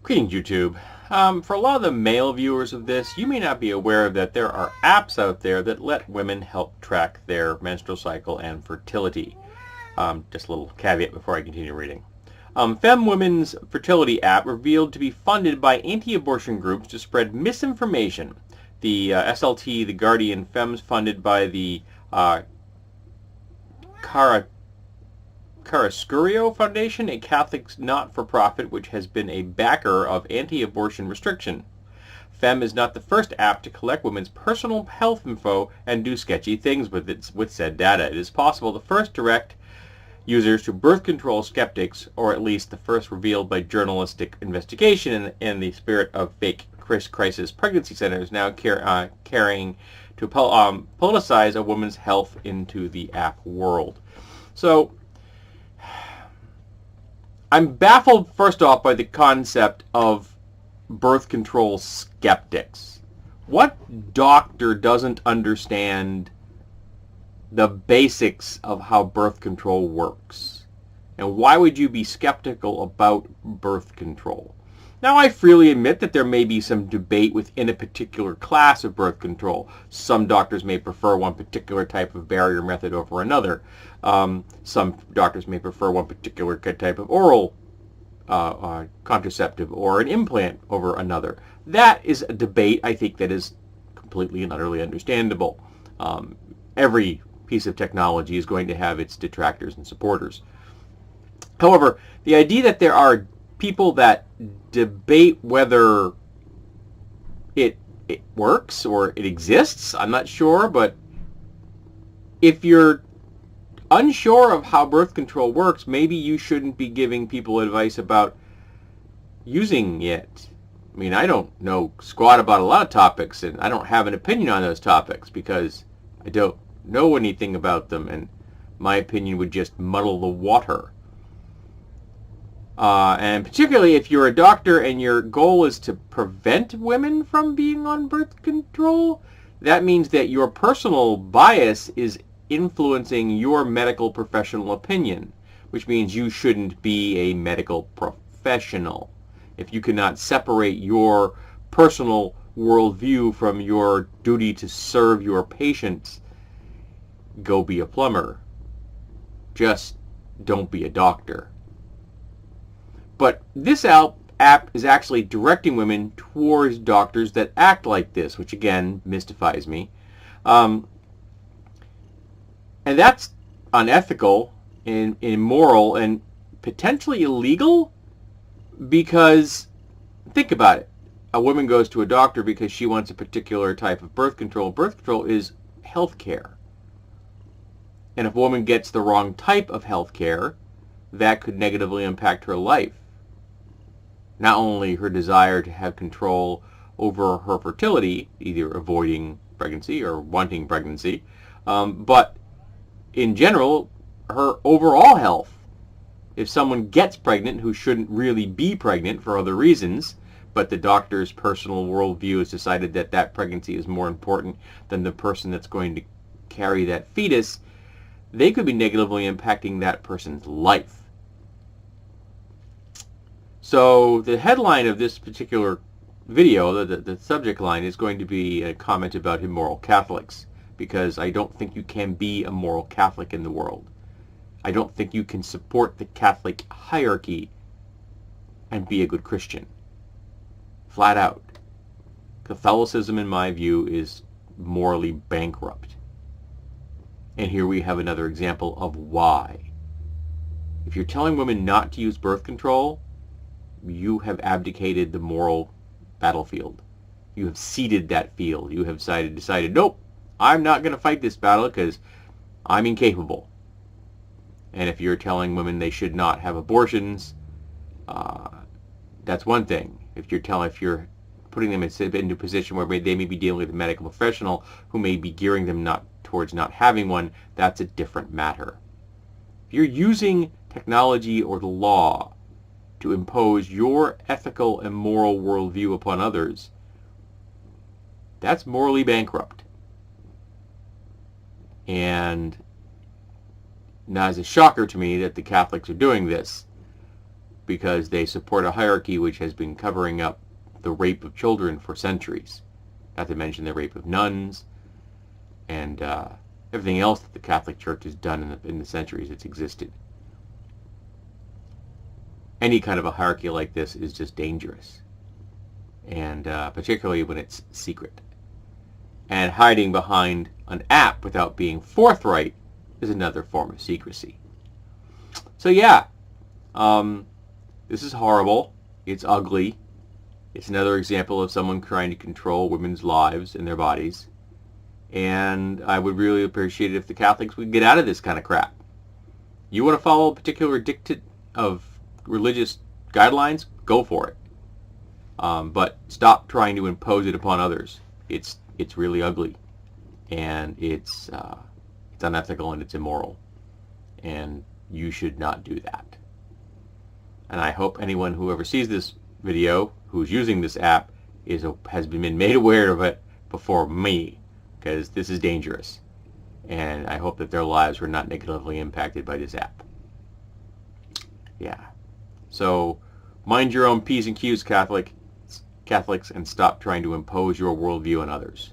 Greetings, YouTube. For a lot of the male viewers of this, you may not be aware that there are apps out there that let women help track their menstrual cycle and fertility. Just a little caveat before I continue reading. Fem Women's fertility app revealed to be funded by anti-abortion groups to spread misinformation. The SLT, The Guardian, Femmes funded by the Carascurio Foundation, a Catholic not-for-profit which has been a backer of anti-abortion restriction. Fem is not the first app to collect women's personal health info and do sketchy things with said data. It is possible the first direct users to birth control skeptics, or at least the first revealed by journalistic investigation in the spirit of fake crisis pregnancy centers, now carrying to politicize a woman's health into the app world. So, I'm baffled, first off, by the concept of birth control skeptics. What doctor doesn't understand the basics of how birth control works? And why would you be skeptical about birth control? Now, I freely admit that there may be some debate within a particular class of birth control. Some doctors may prefer one particular type of barrier method over another. Some doctors may prefer one particular type of oral contraceptive or an implant over another. That is a debate, I think, that is completely and utterly understandable. Every piece of technology is going to have its detractors and supporters. However, the idea that there are people that debate whether it works or it exists, I'm not sure, but if you're unsure of how birth control works, maybe you shouldn't be giving people advice about using it. I mean, I don't know squat about a lot of topics, and I don't have an opinion on those topics because I don't know anything about them, and my opinion would just muddle the water. And particularly if you're a doctor and your goal is to prevent women from being on birth control, that means that your personal bias is influencing your medical professional opinion, which means you shouldn't be a medical professional. If you cannot separate your personal worldview from your duty to serve your patients, go be a plumber. Just don't be a doctor. But this app is actually directing women towards doctors that act like this, which again mystifies me. And that's unethical and immoral and potentially illegal because, think about it. A woman goes to a doctor because she wants a particular type of birth control. Birth control is health care. And if a woman gets the wrong type of health care, that could negatively impact her life. Not only her desire to have control over her fertility, either avoiding pregnancy or wanting pregnancy, but in general, her overall health. If someone gets pregnant who shouldn't really be pregnant for other reasons, but the doctor's personal worldview has decided that that pregnancy is more important than the person that's going to carry that fetus, they could be negatively impacting that person's life. So the headline of this particular video, the subject line, is going to be a comment about immoral Catholics, because I don't think you can be a moral Catholic in the world. I don't think you can support the Catholic hierarchy and be a good Christian. Flat out. Catholicism, in my view, is morally bankrupt. And here we have another example of why. If you're telling women not to use birth control, you have abdicated the moral battlefield. You have ceded that field. You have decided, nope, I'm not going to fight this battle because I'm incapable. And if you're telling women they should not have abortions, that's one thing. If you're putting them into a position where they may be dealing with a medical professional who may be gearing them towards not having one, that's a different matter. If you're using technology or the law to impose your ethical and moral worldview upon others, that's morally bankrupt. And now it's a shocker to me that the Catholics are doing this. because they support a hierarchy which has been covering up the rape of children for centuries, not to mention the rape of nuns and everything else that the Catholic Church has done in the centuries it's existed. Any kind of a hierarchy like this is just dangerous, and particularly when it's secret. And hiding behind an app without being forthright is another form of secrecy. So yeah, this is horrible. It's ugly. It's another example of someone trying to control women's lives and their bodies. And I would really appreciate it if the Catholics would get out of this kind of crap. You want to follow a particular dictate of religious guidelines? Go for it. But stop trying to impose it upon others. It's really ugly, and it's unethical, and it's immoral, and you should not do that. And I hope anyone who ever sees this video who's using this app has been made aware of it before me, because this is dangerous, and I hope that their lives were not negatively impacted by this app. Yeah. So mind your own P's and Q's, Catholics, and stop trying to impose your worldview on others.